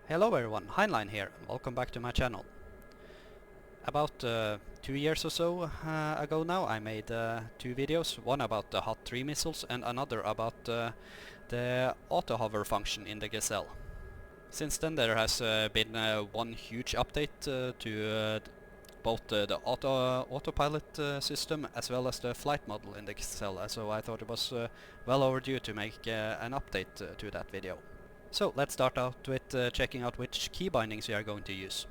Hello everyone, Heinlein here, and welcome back to my channel. About 2 years or so ago now I made 2 videos, one about the Hot 3 missiles and another about the auto hover function in the Gazelle. Since then there has been one huge update to both the autopilot system as well as the flight model in the Gazelle, so I thought it was well overdue to make an update to that video. So let's start out with checking out which key bindings we are going to use.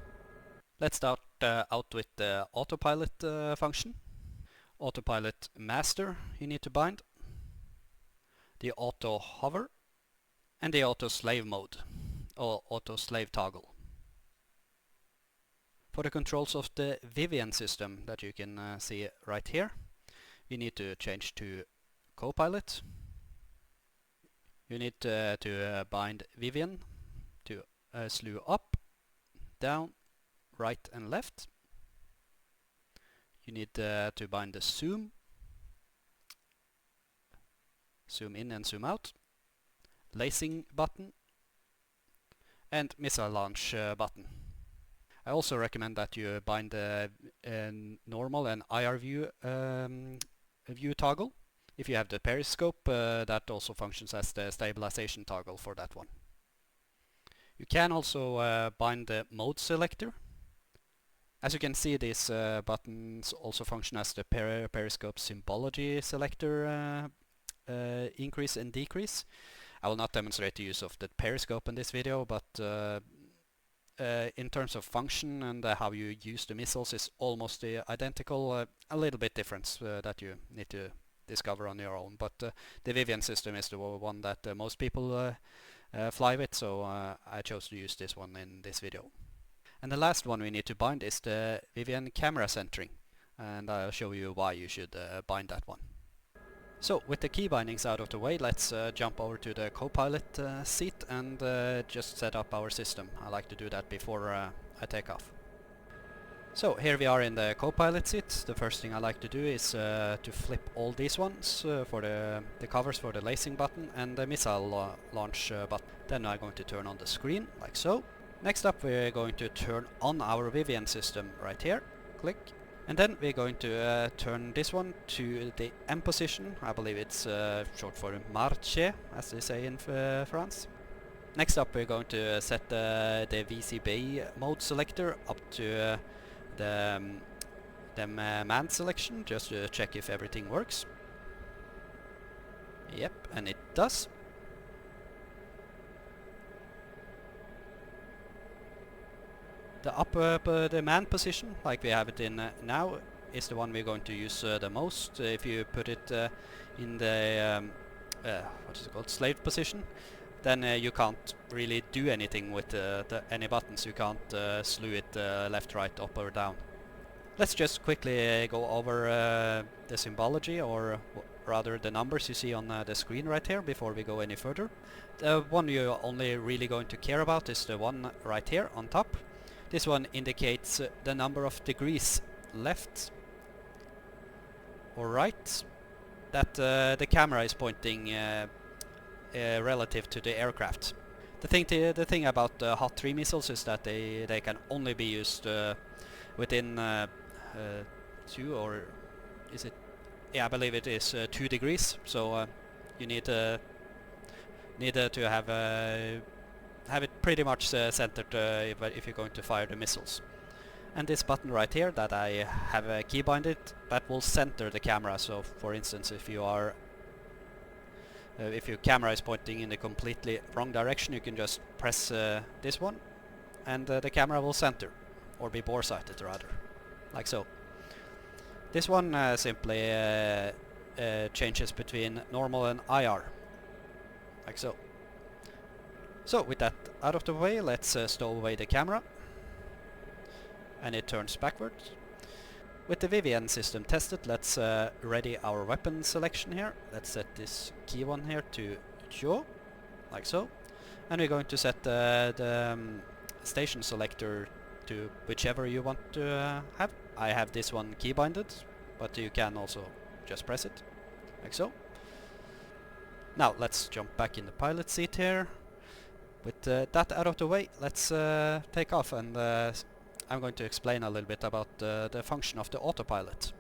Let's start out with the autopilot function. Autopilot master you need to bind, the auto hover, and the auto slave mode, or auto slave toggle. For the controls of the Vivianne system that you can see right here, you need to change to Copilot. You need to bind vivianne to slew up, down, right and left. You need to bind the zoom in and zoom out, lacing button, and missile launch button. I also recommend that you bind the normal and IR view toggle. If you have the periscope, that also functions as the stabilization toggle for that one. You can also bind the mode selector. As you can see, these buttons also function as the periscope symbology selector increase and decrease. I will not demonstrate the use of the periscope in this video, but in terms of function and how you use the missiles is almost identical. A little bit difference that you need to discover on your own, but the Vivianne system is the one that most people fly with, so I chose to use this one in this video. And the last one we need to bind is the Vivianne camera centering, and I'll show you why you should bind that one. So with the key bindings out of the way, let's jump over to the Copilot seat and just set up our system. I like to do that before I take off. So here we are in the Copilot seat. The first thing I like to do is to flip all these ones for the covers for the lacing button and the missile launch button. Then I'm going to turn on the screen, like so. Next up we're going to turn on our Vivianne system right here. Click. And then we're going to turn this one to the M position. I believe it's short for marche, as they say in France. Next up we're going to set the VCB mode selector up to the man selection, just to check if everything works. Yep, and it does. The man position, like we have it in now, is the one we're going to use the most. If you put it in the what is it called, slave position, then you can't really do anything with any buttons. You can't slew it left, right, up or down. Let's just quickly go over the symbology, or rather the numbers you see on the screen right here before we go any further. The one you're only really going to care about is the one right here on top. This one indicates the number of degrees left or right that the camera is pointing relative to the aircraft. The thing about the Hot 3 missiles is that they can only be used within 2, or is it? Yeah, I believe it is 2 degrees. So you need to have it pretty much centered if you're going to fire the missiles. And this button right here that I have key binded, that will center the camera. So for instance, if your camera is pointing in the completely wrong direction, you can just press this one and the camera will center, or be bore sighted rather, like so. This one simply changes between normal and IR, like so. So with that out of the way, let's stow away the camera, and it turns backwards. With the Vivianne system tested, let's ready our weapon selection here. Let's set this key one here to jaw, like so. And we're going to set the station selector to whichever you want to have. I have this one key binded, but you can also just press it, like so. Now let's jump back in the pilot seat here. With that out of the way, let's take off, and I'm going to explain a little bit about the function of the autopilot.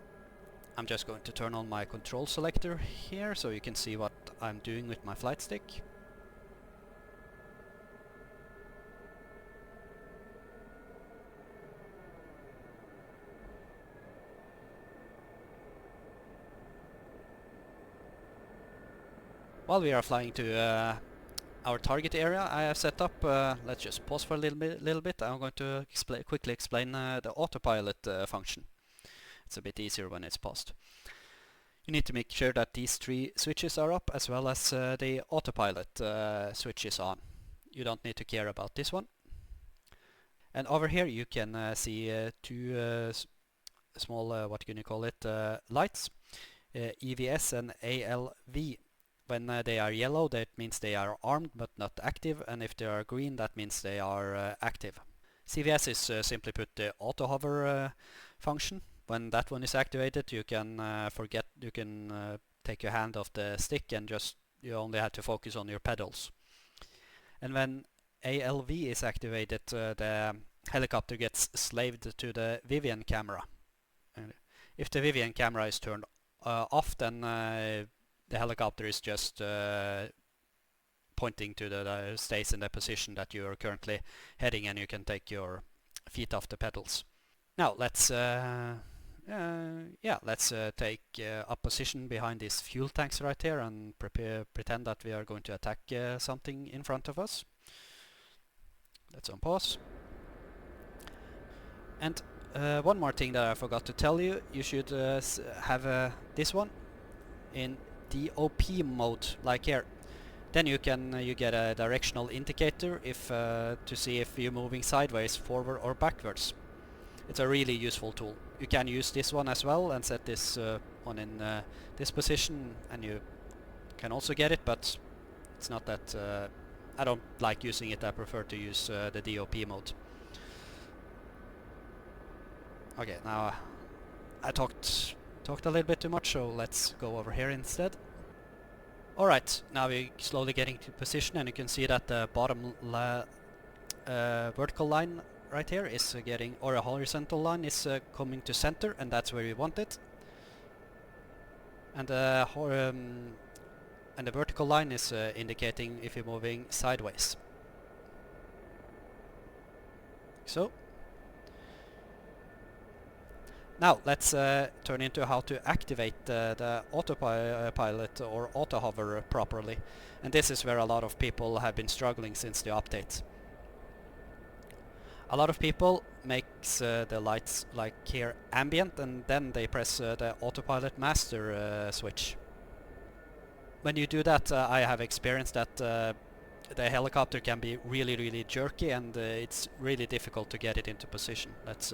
I'm just going to turn on my control selector here so you can see what I'm doing with my flight stick. While we are flying to our target area I have set up, let's just pause for a little bit. I'm going to quickly explain the autopilot function. It's a bit easier when it's paused. You need to make sure that these three switches are up, as well as the autopilot switch is on. You don't need to care about this one. And over here you can see two small, what can you call it, lights, EVS and ALV. When they are yellow, that means they are armed but not active, and if they are green, that means they are active. CVS is simply put the auto hover function. When that one is activated, you can take your hand off the stick and you only have to focus on your pedals. And when ALV is activated, the helicopter gets slaved to the Vivianne camera. And if the Vivianne camera is turned off, then the helicopter is just pointing to stays in the position that you are currently heading, and you can take your feet off the pedals. Now let's take up position behind these fuel tanks right here and pretend that we are going to attack something in front of us. Let's unpause. And one more thing that I forgot to tell you: you should have this one in DOP mode, like here. Then you get a directional indicator to see if you're moving sideways, forward or backwards. It's a really useful tool. You can use this one as well and set this one in this position, and you can also get it, but it's not that I don't like using it. I prefer to use the DOP mode. Okay, now I talked a little bit too much, so let's go over here instead. Alright, now we're slowly getting to position, and you can see that the bottom vertical line right here is or a horizontal line is coming to center, and that's where we want it. And the vertical line is indicating if you're moving sideways. So now let's turn into how to activate the autopilot or auto hover properly, and this is where a lot of people have been struggling since the update. A lot of people makes the lights like here ambient, and then they press the autopilot master switch. When you do that, I have experienced that the helicopter can be really jerky, and it's really difficult to get it into position. Let's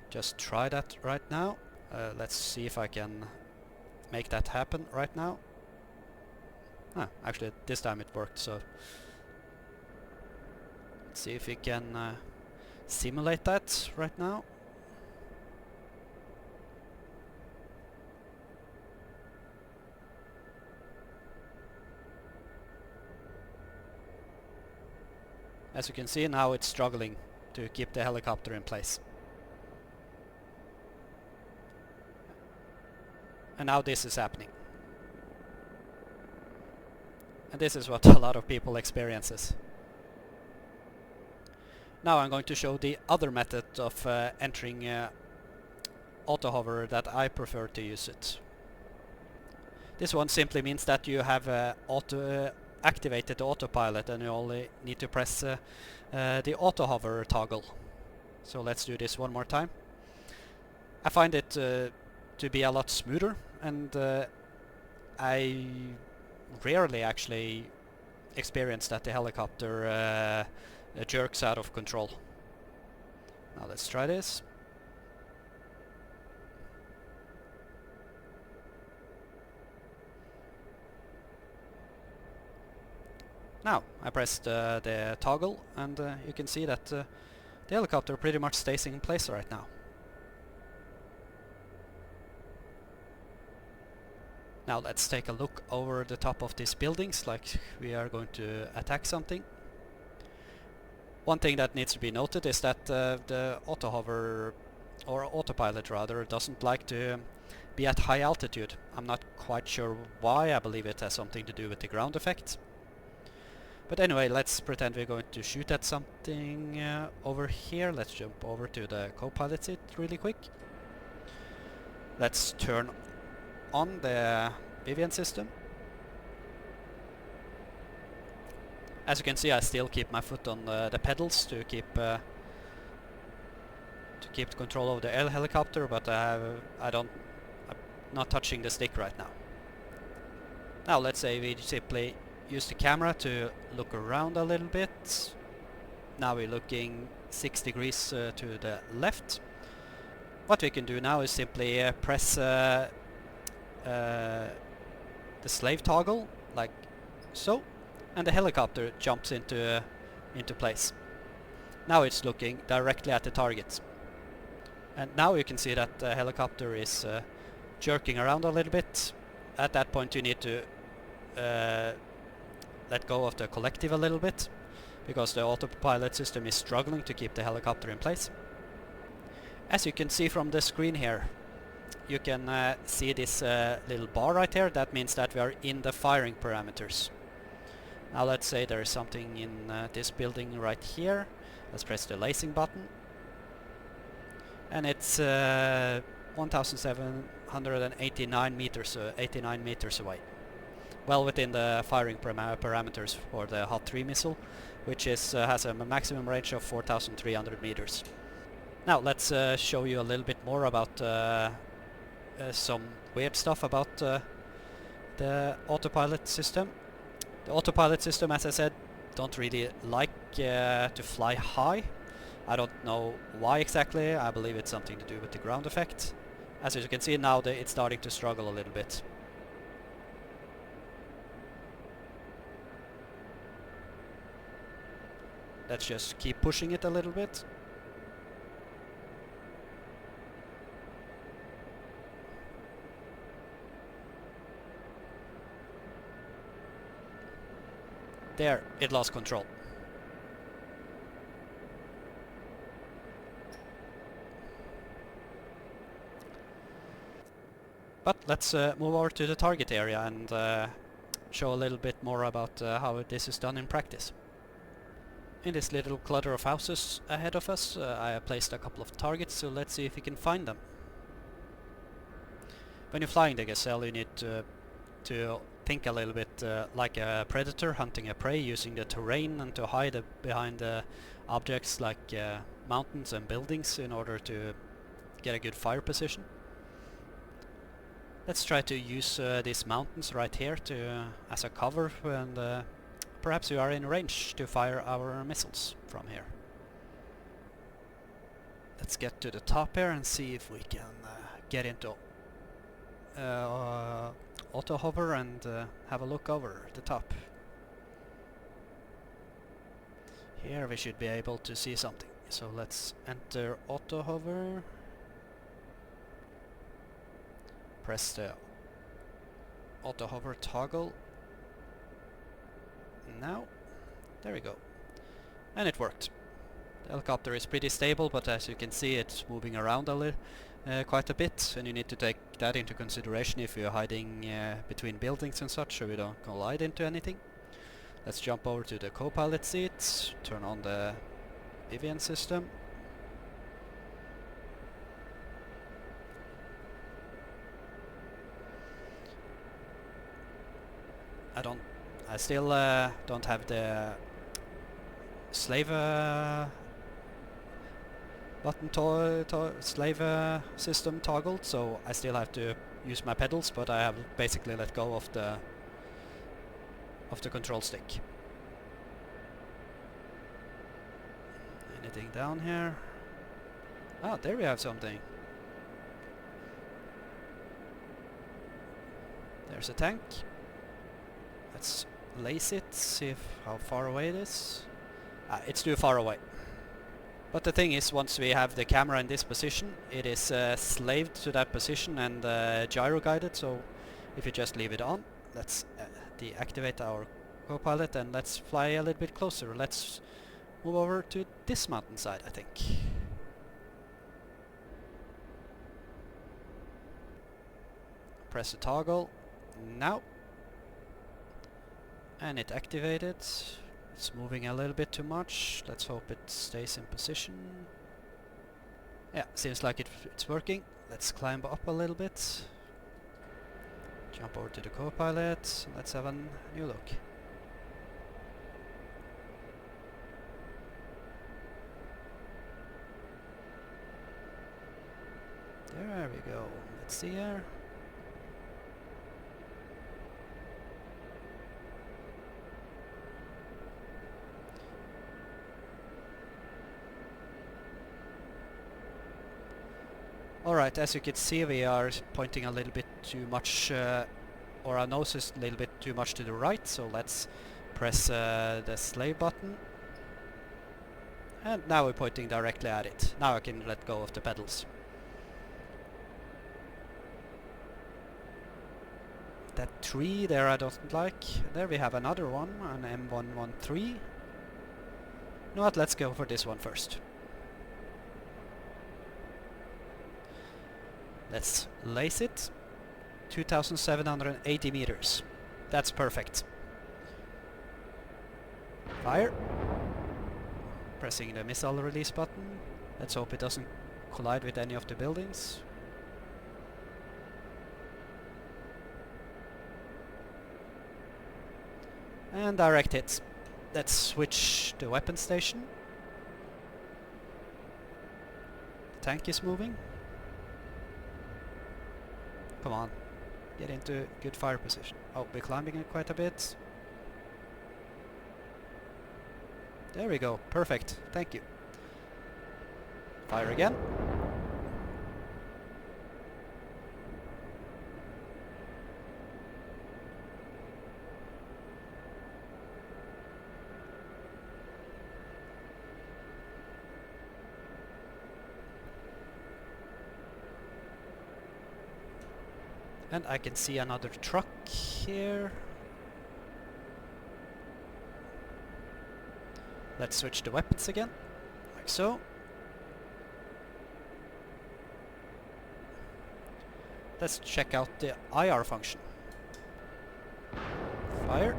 just try that right now. Let's see if I can make that happen right now. Actually this time it worked, so let's see if we can simulate that right now. As you can see, now it's struggling to keep the helicopter in place. And now this is happening. And this is what a lot of people experiences. Now I'm going to show the other method of entering auto hover that I prefer to use it. This one simply means that you have activated the autopilot, and you only need to press the auto hover toggle. So let's do this one more time. I find it to be a lot smoother, and I rarely actually experience that the helicopter jerks out of control. Now let's try this. Now I pressed the toggle, and you can see that the helicopter pretty much stays in place right now. Now let's take a look over the top of these buildings, like we are going to attack something. One thing that needs to be noted is that the auto hover, or autopilot rather, doesn't like to be at high altitude. I'm not quite sure why. I believe it has something to do with the ground effect. But anyway, let's pretend we're going to shoot at something over here. Let's jump over to the co-pilot seat really quick. Let's turn on the vivianne system. As you can see, I still keep my foot on the pedals to keep control of the air helicopter, but I'm not touching the stick right now. Now let's say we simply use the camera to look around a little bit. Now we're looking 6 degrees to the left. What we can do now is simply press the slave toggle like so, and the helicopter jumps into place. Now it's looking directly at the target. And now you can see that the helicopter is jerking around a little bit. At that point you need to let go of the collective a little bit, because the autopilot system is struggling to keep the helicopter in place. As you can see from the screen here, you can see this little bar right here. That means that we are in the firing parameters. Now let's say there is something in this building right here. Let's press the lacing button. And it's 1,789 meters, 89 meters away. Well within the firing parameters for the HOT-3 missile, which is has a maximum range of 4,300 meters. Now let's show you a little bit more about some weird stuff about the autopilot system. The autopilot system, as I said, don't really like to fly high. I don't know why exactly. I believe it's something to do with the ground effect. As you can see now, it's starting to struggle a little bit. Let's just keep pushing it a little bit. There, it lost control. But let's move over to the target area and show a little bit more about how this is done in practice. In this little clutter of houses ahead of us, I have placed a couple of targets, so let's see if we can find them. When you're flying the Gazelle, you need to think a little bit like a predator hunting a prey, using the terrain and to hide behind objects like mountains and buildings in order to get a good fire position. Let's try to use these mountains right here as a cover, and perhaps we are in range to fire our missiles from here. Let's get to the top here and see if we can get into auto hover and have a look over the top. Here we should be able to see something. So let's enter auto hover. Press the auto hover toggle. Now, there we go. And it worked. The helicopter is pretty stable, but as you can see, it's moving around quite a bit, and you need to take that into consideration if you're hiding between buildings and such, so we don't collide into anything. Let's jump over to the co-pilot seat, turn on the vivianne system. I still don't have the slave button slave system toggled, so I still have to use my pedals, but I have basically let go of the control stick. Anything down here? Ah, there we have something. There's a tank. Let's lace it, see how far away it is. It's too far away. But the thing is, once we have the camera in this position, it is slaved to that position and gyro guided, so if you just leave it on, let's deactivate our co-pilot and let's fly a little bit closer. Let's move over to this mountainside, I think. Press the toggle now. And it activated. It's moving a little bit too much. Let's hope it stays in position. Yeah, seems like it's working. Let's climb up a little bit. Jump over to the co-pilot. Let's have a new look. There we go. Let's see here. Alright, as you can see, we are pointing a little bit too much, or our nose is a little bit too much to the right, so let's press the slave button. And now we're pointing directly at it. Now I can let go of the pedals. That tree there I don't like. There we have another one, an M113. You know what, let's go for this one first. Let's lace it. 2,780 meters. That's perfect. Fire. Pressing the missile release button. Let's hope it doesn't collide with any of the buildings. And direct hits. Let's switch the weapon station. The tank is moving. Come on, get into good fire position. Oh, we're climbing it quite a bit. There we go, perfect, thank you. Fire again. And I can see another truck here. Let's switch the weapons again, like so. Let's check out the IR function. Fire.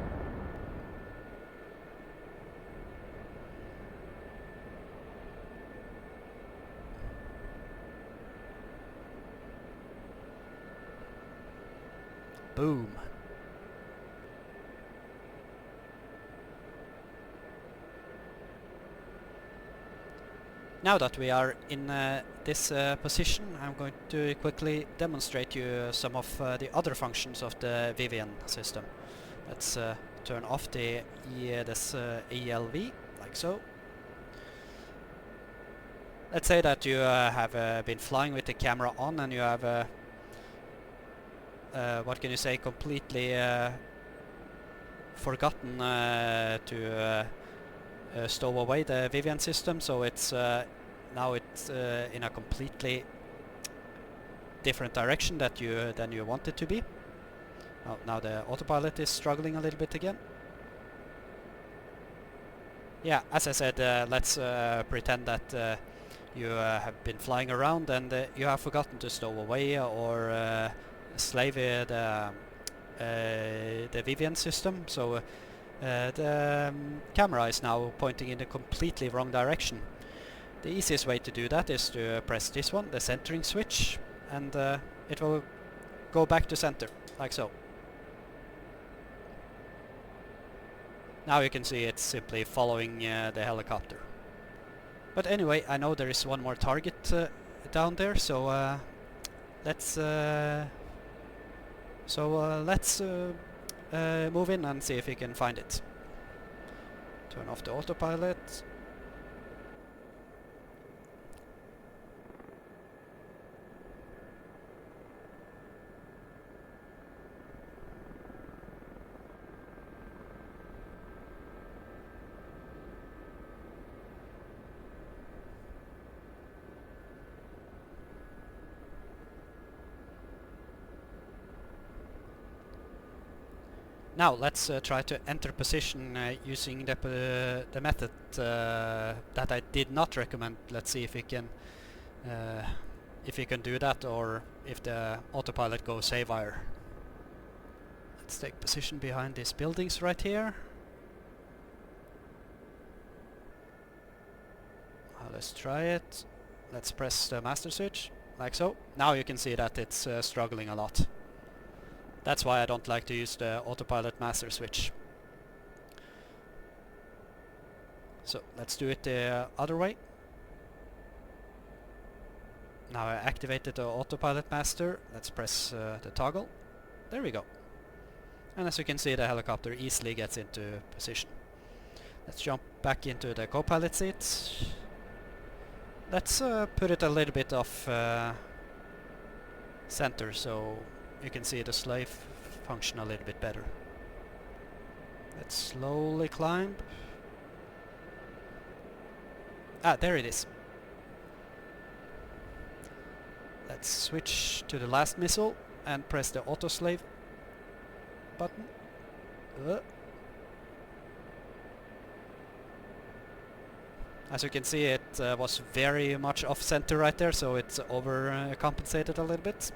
Boom. Now that we are in this position, I'm going to quickly demonstrate you some of the other functions of the vivianne system. Let's turn off this ELV, like so. Let's say that you have been flying with the camera on and you have what can you say, completely forgotten to stow away the vivianne system, so it's now it's in a completely different direction than you want it to be. Now the autopilot is struggling a little bit again. Yeah, as I said, let's pretend that you have been flying around and you have forgotten to stow away or slave the vivianne system, so the camera is now pointing in a completely wrong direction. The easiest way to do that is to press this one, the centering switch, and it will go back to center, like so. Now you can see it's simply following the helicopter. But anyway, I know there is one more target down there, so let's move in and see if we can find it. Turn off the autopilot. Now let's try to enter position using the method that I did not recommend. Let's see if we can do that, or if the autopilot goes haywire. Let's take position behind these buildings right here. Let's try it. Let's press the master switch, like so. Now you can see that it's struggling a lot. That's why I don't like to use the autopilot master switch. So let's do it the other way. Now I activated the autopilot master. Let's press the toggle. There we go. And as you can see, the helicopter easily gets into position. Let's jump back into the co-pilot seat. Let's put it a little bit off center so you can see the slave function a little bit better. Let's slowly climb. Ah, there it is. Let's switch to the last missile and press the auto slave button. As you can see, it was very much off center right there, so it's overcompensated a little bit.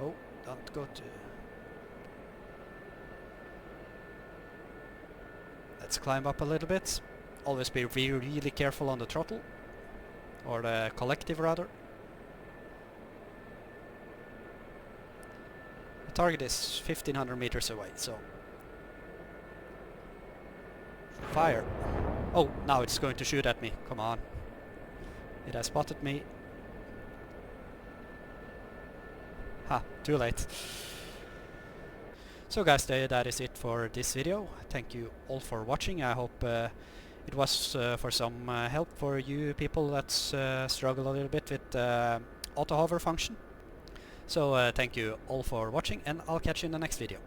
Oh, don't go to... Let's climb up a little bit. Always be really careful on the throttle, or the collective rather. The target is 1500 meters away, so... Fire! Oh, now it's going to shoot at me. Come on. It has spotted me. Ha, too late. So guys, that is it for this video. Thank you all for watching. I hope it was for some help for you people that struggle a little bit with auto hover function. So thank you all for watching, and I'll catch you in the next video.